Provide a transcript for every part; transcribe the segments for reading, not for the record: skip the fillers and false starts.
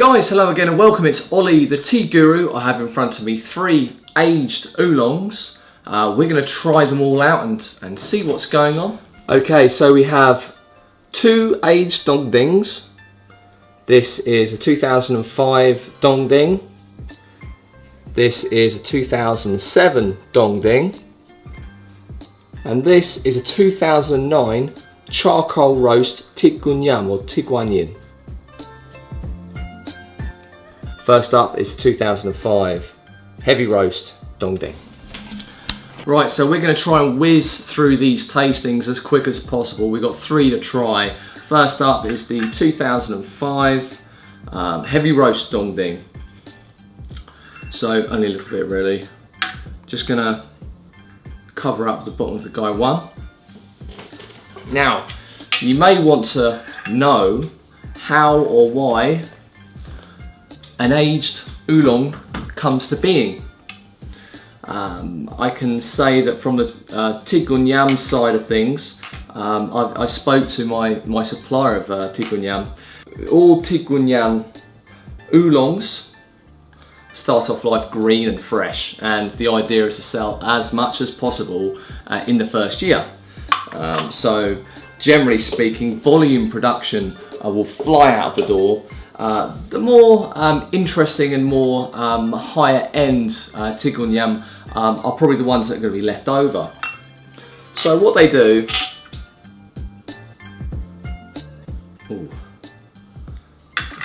Guys, hello again and welcome. It's Ollie, the tea guru. I have in front of me 3 aged oolongs. We're going to try them all out and see what's going on. Okay, so we have 2 aged dongdings. This is a 2005 dongding. This is a 2007 dongding. And this is a 2009 charcoal roast tigunyam or tiguanyin. First up is 2005 heavy roast dongding. Right, so we're going to try and whiz through these tastings as quick as possible. We've got 3 to try. First up is the 2005 heavy roast dongding. So only a little bit really. Just going to cover up the bottom of the guy 1. Now, you may want to know how or why an aged oolong comes to being. I can say that from the tigunyam side of things, I spoke to my supplier of tigunyam. All tigunyam oolongs start off life green and fresh, and the idea is to sell as much as possible in the first year. So generally speaking, volume production will fly out of the door. The more interesting and more higher end tigunyam are probably the ones that are going to be left over. So what they do,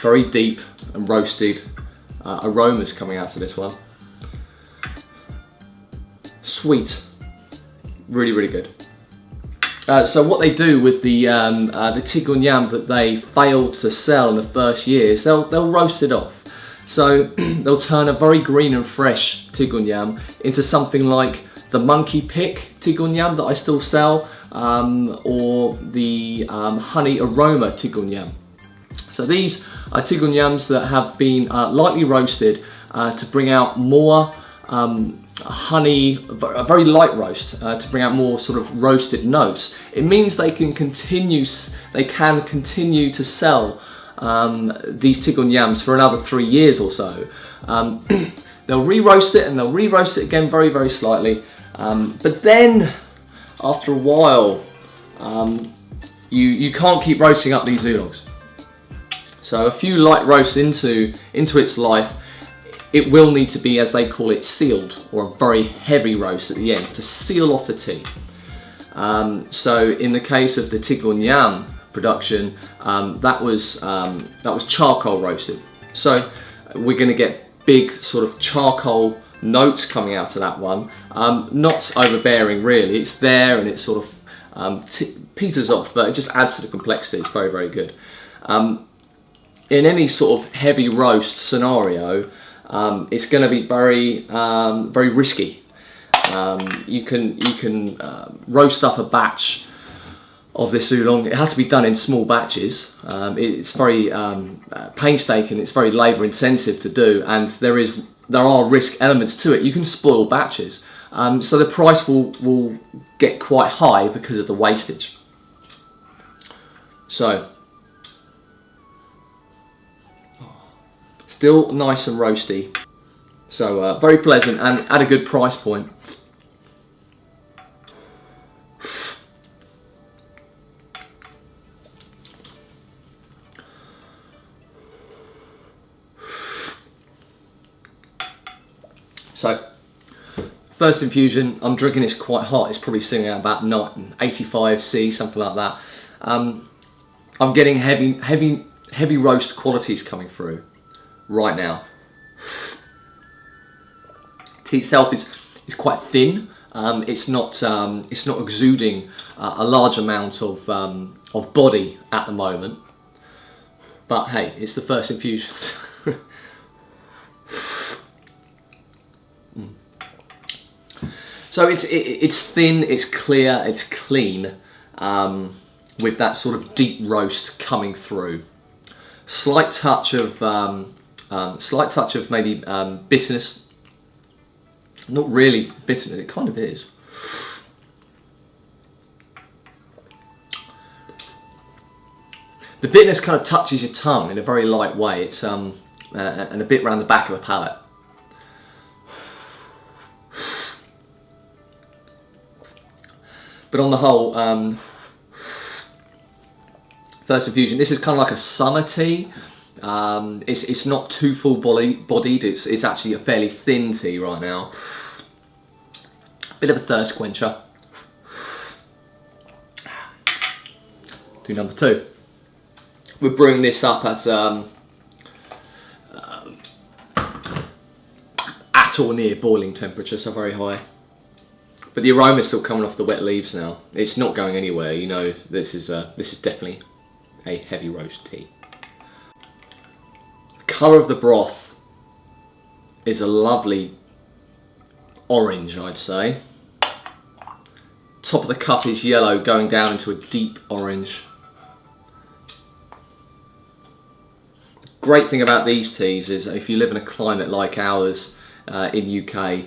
very deep and roasted aromas coming out of this one. Sweet, really, really good. So what they do with the tigunyam that they failed to sell in the first year is they'll roast it off. So they'll turn a very green and fresh tigunyam into something like the monkey pick tigunyam that I still sell, or the honey aroma tigunyam. So these are tigunyams that have been lightly roasted to bring out more honey, a very light roast, to bring out more sort of roasted notes. It means they can continue to sell these tigunyams for another 3 years or so. They'll re-roast it and they'll re-roast it again very, very slightly. But then after a while, you can't keep roasting up these oolongs. So a few light roasts into its life, it will need to be, as they call it, sealed, or a very heavy roast at the end to seal off the tea. So in the case of the tigunyam production, that was charcoal roasted. So we're going to get big sort of charcoal notes coming out of that one. Not overbearing really. It's there and it sort of peters off, but it just adds to the complexity. It's very, very good. In any sort of heavy roast scenario, it's going to be very, very risky. You can roast up a batch of this oolong. It has to be done in small batches. It's very painstaking. It's very labour intensive to do, and there are risk elements to it. You can spoil batches, so the price will get quite high because of the wastage. So. Still nice and roasty, so very pleasant and at a good price point. So, first infusion, I'm drinking this quite hot. It's probably sitting at about 85°C, something like that. I'm getting heavy roast qualities coming through right now. Tea itself is quite thin. It's not exuding a large amount of body at the moment. But hey, it's the first infusion. So it's thin, it's clear, it's clean, with that sort of deep roast coming through. Slight touch of maybe bitterness. Not really bitterness, it kind of is. The bitterness kind of touches your tongue in a very light way. It's and a bit around the back of the palate. But on the whole, first infusion, this is kind of like a summer tea. It's not too full-bodied. It's actually a fairly thin tea right now. Bit of a thirst quencher. Do number 2. We're brewing this up at or near boiling temperature, so very high. But the aroma's still coming off the wet leaves now. It's not going anywhere. You know, this is definitely a heavy roast tea. The colour of the broth is a lovely orange, I'd say. Top of the cup is yellow, going down into a deep orange. The great thing about these teas is if you live in a climate like ours in UK,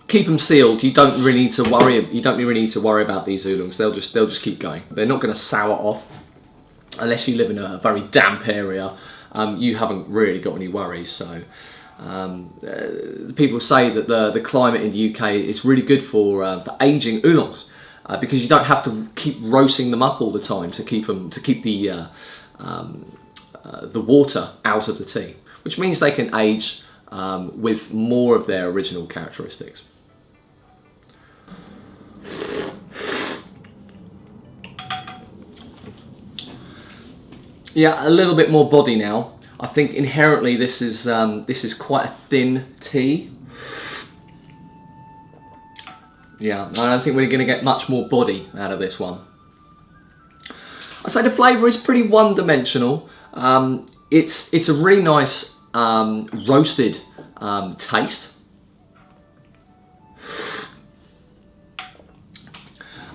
keep them sealed. You don't really need to worry. You don't really need to worry about these oolongs. They'll just keep going. They're not going to sour off unless you live in a very damp area. You haven't really got any worries. So people say that the climate in the UK is really good for aging oolongs because you don't have to keep roasting them up all the time to keep the water out of the tea, which means they can age with more of their original characteristics. Yeah, a little bit more body now. I think inherently this is quite a thin tea. Yeah, I don't think we're going to get much more body out of this one. I'd say the flavour is pretty one-dimensional. It's a really nice roasted taste.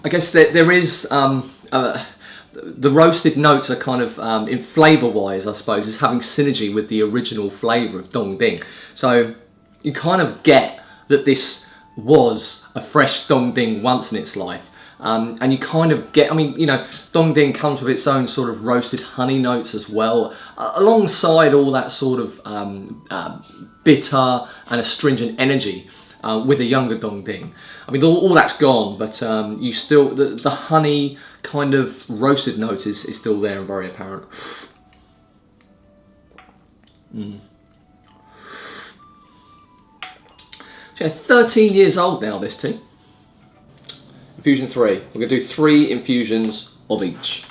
I guess there is the roasted notes are kind of in flavour-wise, I suppose, is having synergy with the original flavour of Dong Ding. So you kind of get that this was a fresh Dong Ding once in its life. And you kind of get, I mean, you know, Dong Ding comes with its own sort of roasted honey notes as well, alongside all that sort of bitter and astringent energy with a younger Dong Ding. I mean, all that's gone, but you still, the honey kind of roasted note is still there and very apparent. So yeah, 13 years old now, this tea. Infusion 3. We're going to do 3 infusions of each.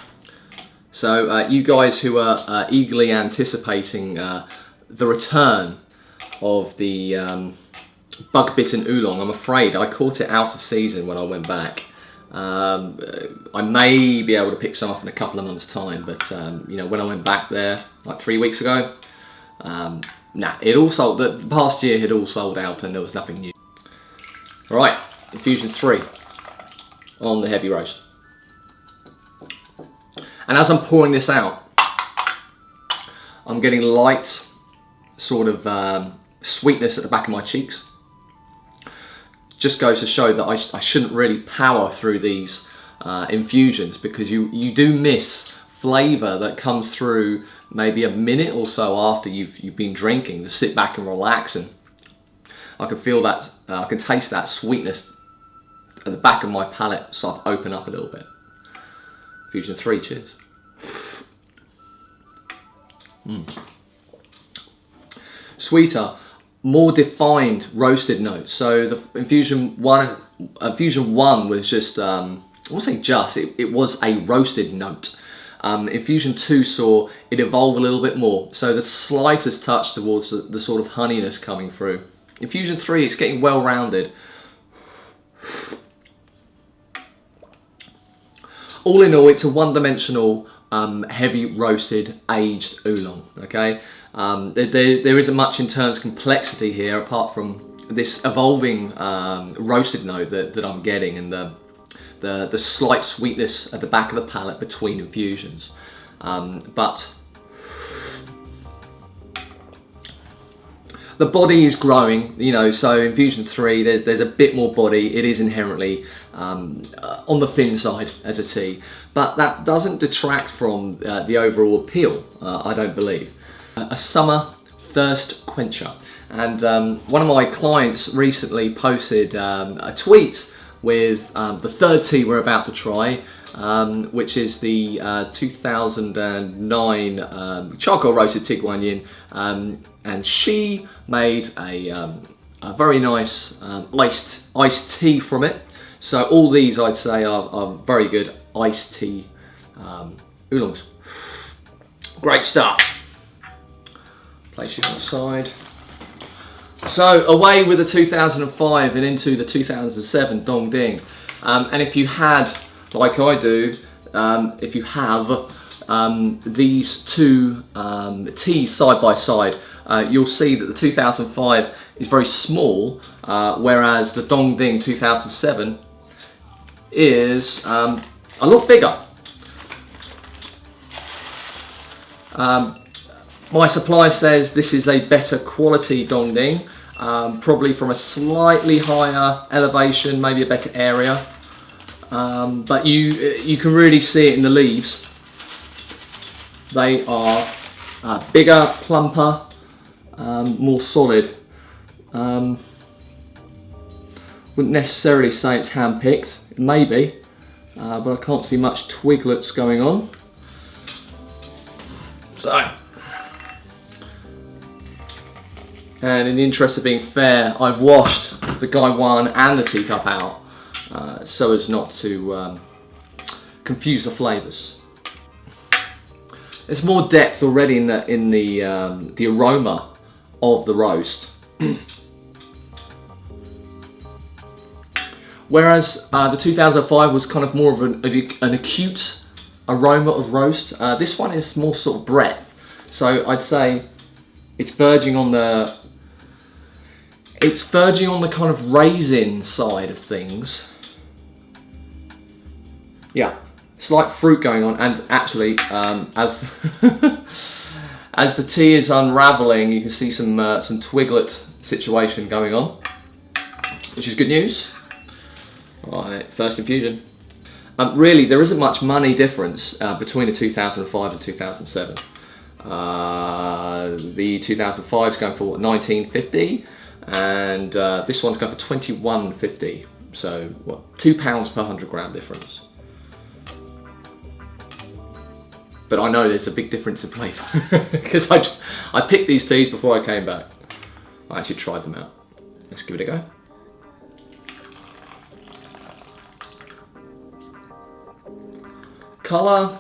So you guys who are eagerly anticipating the return of the bug-bitten oolong, I'm afraid I caught it out of season when I went back. I may be able to pick some up in a couple of months' time, but you know, when I went back there like 3 weeks ago, nah, it all sold. The past year had all sold out, and there was nothing new. All right, infusion 3 on the heavy roast. And as I'm pouring this out, I'm getting light sort of sweetness at the back of my cheeks. Just goes to show that I shouldn't really power through these infusions, because you do miss flavour that comes through maybe a minute or so after you've been drinking, to sit back and relax, and I can feel that, I can taste that sweetness at the back of my palate sort of open up a little bit. Infusion 3, cheers. Sweeter, more defined roasted notes. So the infusion one was just, I won't say just, it was a roasted note. Infusion 2 saw it evolve a little bit more, so the slightest touch towards the sort of honeyness coming through. Infusion 3, it's getting well rounded. All in all, it's a one-dimensional, heavy roasted, aged oolong. Okay, there isn't much in terms of complexity here, apart from this evolving roasted note that I'm getting, and the slight sweetness at the back of the palate between infusions. But the body is growing, you know, so infusion 3, there's a bit more body. It is inherently on the thin side as a tea, but that doesn't detract from the overall appeal, I don't believe. A summer thirst quencher. And one of my clients recently posted a tweet with the third tea we're about to try, which is the 2009 charcoal roasted tea guan yin, and she made a very nice iced tea from it. So all these I'd say are very good iced tea oolongs. Great stuff. Place it on the side. So away with the 2005 and into the 2007 Dong Ding. And if you had, like I do, if you have these two teas side by side, you'll see that the 2005 is very small, whereas the Dong Ding 2007 is a lot bigger. My supply says this is a better quality Dong Ding, probably from a slightly higher elevation, maybe a better area, but you can really see it in the leaves. They are bigger, plumper, more solid. Wouldn't necessarily say it's hand-picked, maybe, but I can't see much twiglets going on. So, and in the interest of being fair, I've washed the Gaiwan and the teacup out so as not to confuse the flavours. There's more depth already in the aroma of the roast. Whereas the 2005 was kind of more of an acute aroma of roast. This one is more sort of breadth. So I'd say it's verging on the kind of raisin side of things. Yeah, slight fruit going on, and actually as as the tea is unraveling, you can see some twiglet situation going on, which is good news. Right, first infusion. Really, there isn't much money difference between the 2005 and 2007. The 2005 is going for what, 19.50, and this one's going for 21.50. So what, £2 per 100 gram difference. But I know there's a big difference in flavour because I picked these teas before I came back. I actually tried them out. Let's give it a go. Colour,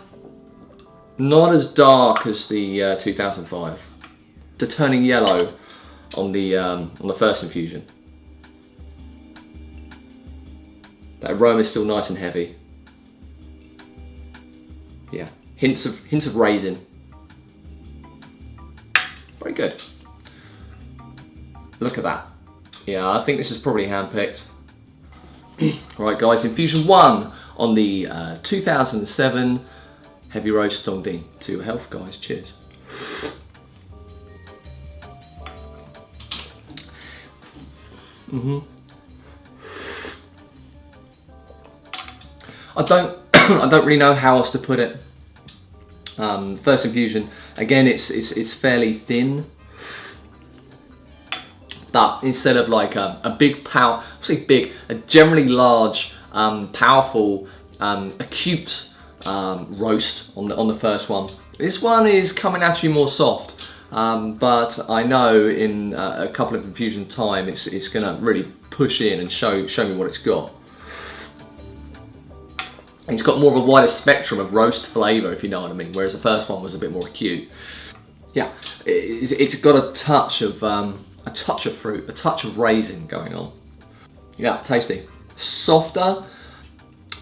not as dark as the 2005. It's turning yellow on the first infusion. That aroma is still nice and heavy. Yeah, hints of raisin. Very good. Look at that. Yeah, I think this is probably hand-picked. Right, guys, infusion 1 on the 2007 heavy roast Dong Ding. To your health, guys. Cheers. I don't really know how else to put it. First infusion, again, it's fairly thin. But instead of like a big a generally large, powerful, acute roast on the first one, this one is coming at you more soft. But I know in a couple of infusion time, it's going to really push in and show me what it's got. It's got more of a wider spectrum of roast flavour, if you know what I mean. Whereas the first one was a bit more acute. Yeah, it's got a touch of fruit, a touch of raisin going on. Yeah, tasty. Softer,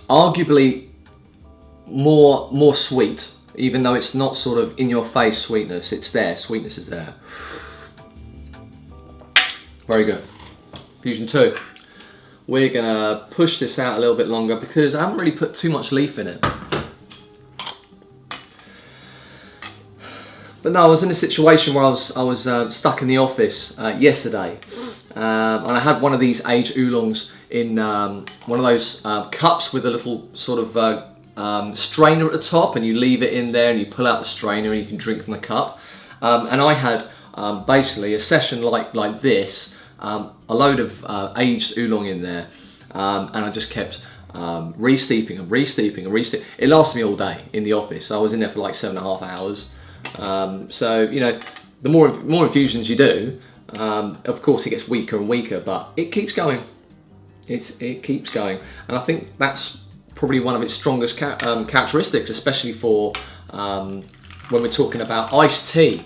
arguably more sweet, even though it's not sort of in your face sweetness. It's there, sweetness is there. Very good. Infusion 2. We're gonna push this out a little bit longer because I haven't really put too much leaf in it. But But no, I was in a situation where I was stuck in the office yesterday, and I had one of these aged oolongs in one of those cups with a little sort of strainer at the top, and you leave it in there and you pull out the strainer and you can drink from the cup. And I had basically a session like this, a load of aged oolong in there, and I just kept re-steeping and re-steeping and re-steeping. It lasted me all day in the office. I was in there for like 7.5 hours. So you know, the more infusions you do, of course it gets weaker and weaker, but it keeps going. It keeps going, and I think that's probably one of its strongest characteristics, especially for when we're talking about iced tea.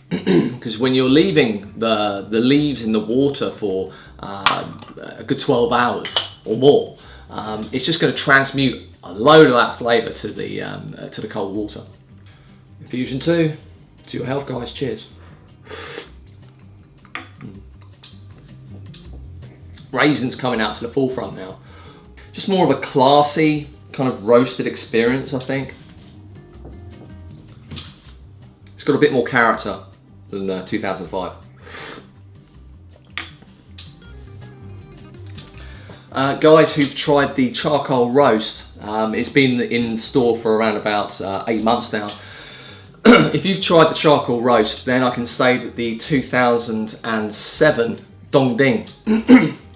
Because when you're leaving the leaves in the water for a good 12 hours or more, it's just going to transmute a load of that flavour to the cold water. Infusion 2, to your health, guys. Cheers. Raisins coming out to the forefront now. Just more of a classy kind of roasted experience, I think. It's got a bit more character than 2005. Guys who've tried the charcoal roast, it's been in store for around about 8 months now. If you've tried the charcoal roast, then I can say that the 2007 Dong Ding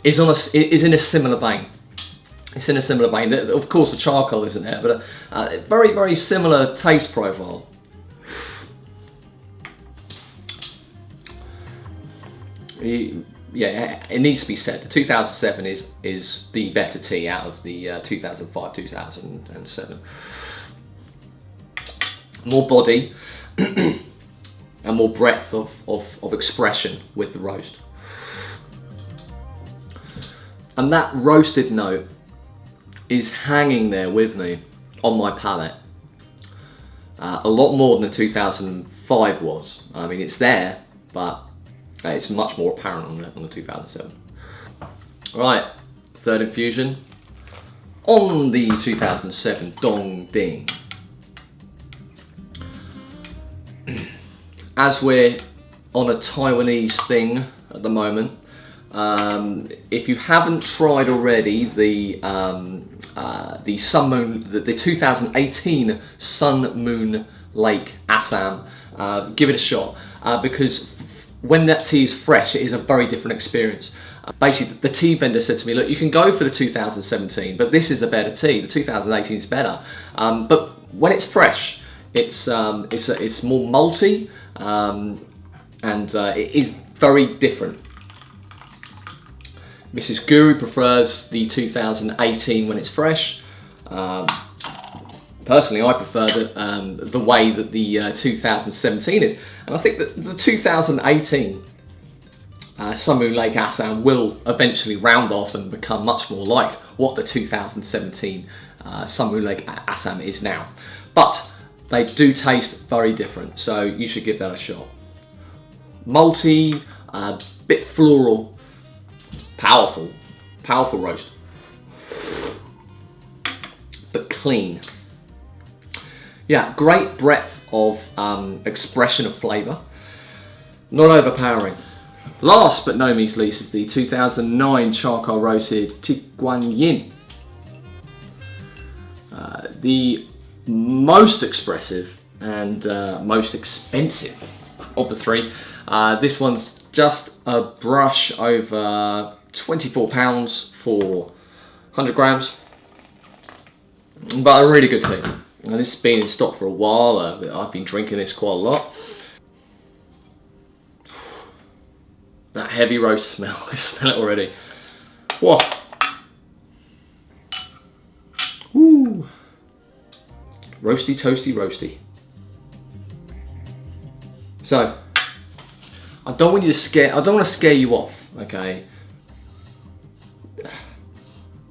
is in a similar vein. It's in a similar vein. Of course, the charcoal isn't there, but a very, very similar taste profile. Yeah, it needs to be said. The 2007 is the better tea out of the 2005, 2007. More body and more breadth of expression with the roast. And that roasted note is hanging there with me on my palate. A lot more than the 2005 was. I mean, it's there, but it's much more apparent on the 2007. Right, third infusion on the 2007 Dong Ding. As we're on a Taiwanese thing at the moment, if you haven't tried already the Sun Moon, the 2018 Sun Moon Lake Assam, give it a shot, because when that tea is fresh, it is a very different experience. Basically, the tea vendor said to me, look, you can go for the 2017, but this is a better tea. The 2018 is better, but when it's fresh, it's more malty, and it is very different. Mrs. Guru prefers the 2018 when it's fresh. Personally, I prefer the way that the 2017 is. And I think that the 2018 Sun Moon Lake Assam will eventually round off and become much more like what the 2017 Sun Moon Lake Assam is now. But they do taste very different, so you should give that a shot. Malty, bit floral, powerful roast, but clean. Yeah, great breadth of expression of flavour, not overpowering. Last but no means least is the 2009 charcoal roasted Tiguan Yin. The most expressive and most expensive of the three. This one's just a brush over £24 for 100 grams, but a really good tea. And this has been in stock for a while. I've been drinking this quite a lot. That heavy roast smell, I smell it already. Whoa. Woo. Roasty, toasty, roasty. So, I don't want to scare you off, okay?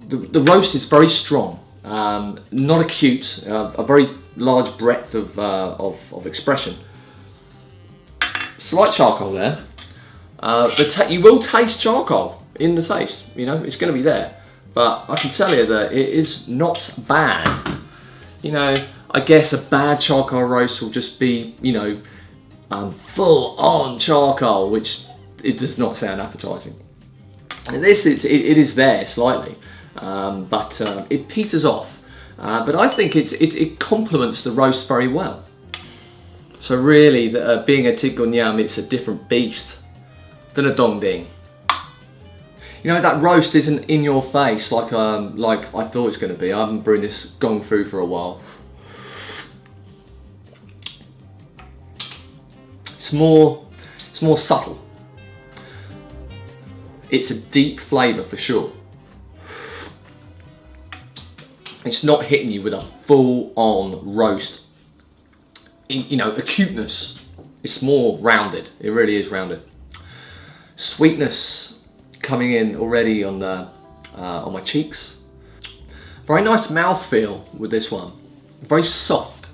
The roast is very strong. Not acute, a very large breadth of expression. Slight charcoal there. You will taste charcoal in the taste, you know, it's going to be there. But I can tell you that it is not bad. You know, I guess a bad charcoal roast will just be, you know, full on charcoal, which it does not sound appetizing. And this, it is there slightly, but it peters off. But I think it complements the roast very well. So really, being a tigonyam, it's a different beast than a dongding. You know, that roast isn't in your face like I thought it's going to be. I haven't brewed this gong fu for a while. It's more subtle. It's a deep flavour for sure. It's not hitting you with a full-on roast. You know, acuteness. It's more rounded. It really is rounded. Sweetness coming in already on my cheeks. Very nice mouthfeel with this one. Very soft.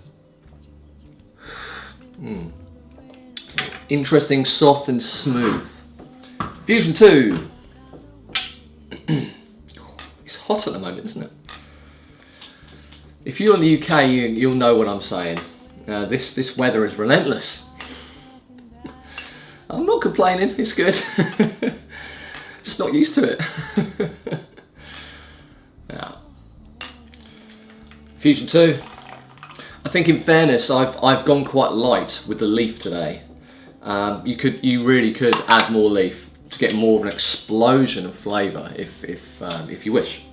Interesting, soft and smooth. Fusion 2. It's hot at the moment, isn't it? If you're in the UK, you'll know what I'm saying. This weather is relentless. I'm not complaining, it's good. Just not used to it. Yeah. Fusion 2. I think in fairness, I've gone quite light with the leaf today. You really could add more leaf to get more of an explosion of flavour if you wish.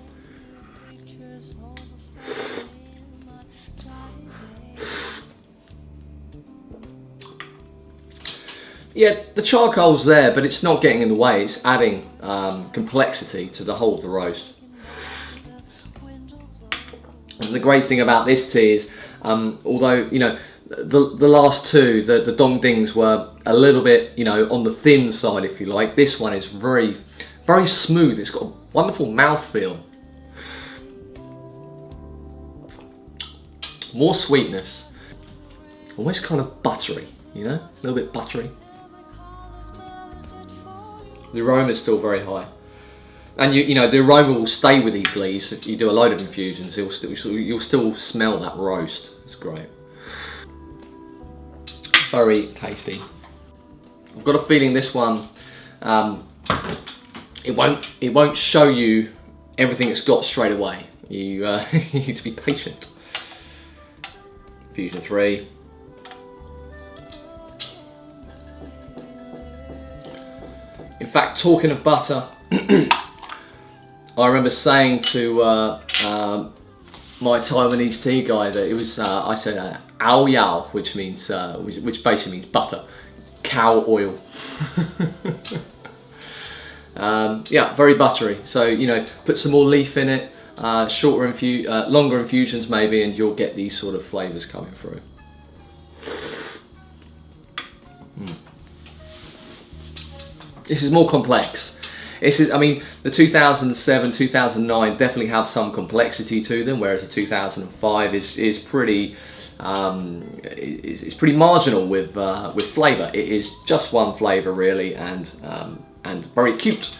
Yeah, the charcoal's there, but it's not getting in the way. It's adding complexity to the whole of the roast. And the great thing about this tea is, although, you know, the last two, the dongdings were a little bit, you know, on the thin side, if you like. This one is very, very smooth. It's got a wonderful mouthfeel. More sweetness. Almost kind of buttery, you know, a little bit buttery. The aroma is still very high, and you know the aroma will stay with these leaves. If you do a load of infusions, you'll still smell that roast. It's great, very tasty. I've got a feeling this one, it won't show you everything it's got straight away. You you need to be patient. Fusion 3. In fact, talking of butter, I remember saying to my Taiwanese tea guy that it was, I said ao yao, which basically means butter, cow oil. Yeah, very buttery. So, you know, put some more leaf in it, longer infusions maybe, and you'll get these sort of flavours coming through. This is more complex. I mean, the 2007, 2009 definitely have some complexity to them, whereas the 2005 is pretty pretty marginal with flavour. It is just one flavour really, and very acute,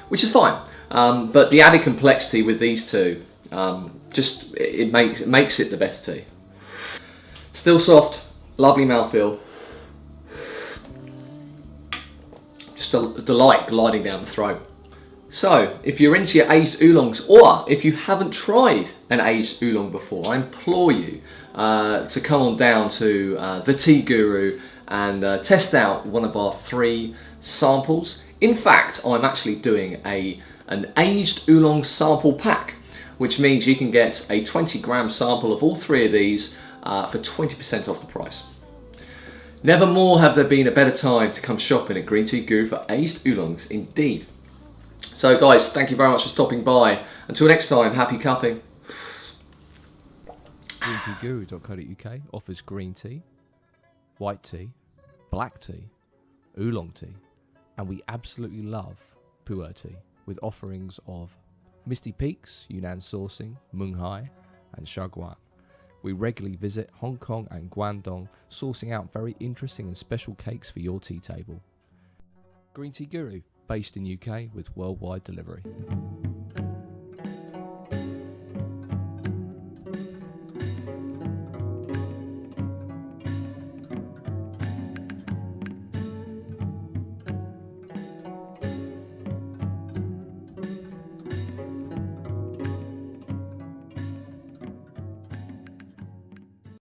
which is fine. But the added complexity with these two, it makes it the better tea. Still soft, lovely mouthfeel. Just a delight gliding down the throat. So, if you're into your aged oolongs, or if you haven't tried an aged oolong before, I implore you to come on down to the Tea Guru and test out one of our 3 samples. In fact, I'm actually doing an aged oolong sample pack, which means you can get a 20-gram sample of all 3 of these for 20% off the price. Never more have there been a better time to come shopping at Green Tea Guru for aged oolongs, indeed. So guys, thank you very much for stopping by. Until next time, happy cupping. GreenTeaGuru.co.uk offers green tea, white tea, black tea, oolong tea, and we absolutely love pu'er tea, with offerings of Misty Peaks, Yunnan sourcing, Munghai, and Shaguan. We regularly visit Hong Kong and Guangdong, sourcing out very interesting and special cakes for your tea table. Green Tea Guru, based in UK with worldwide delivery.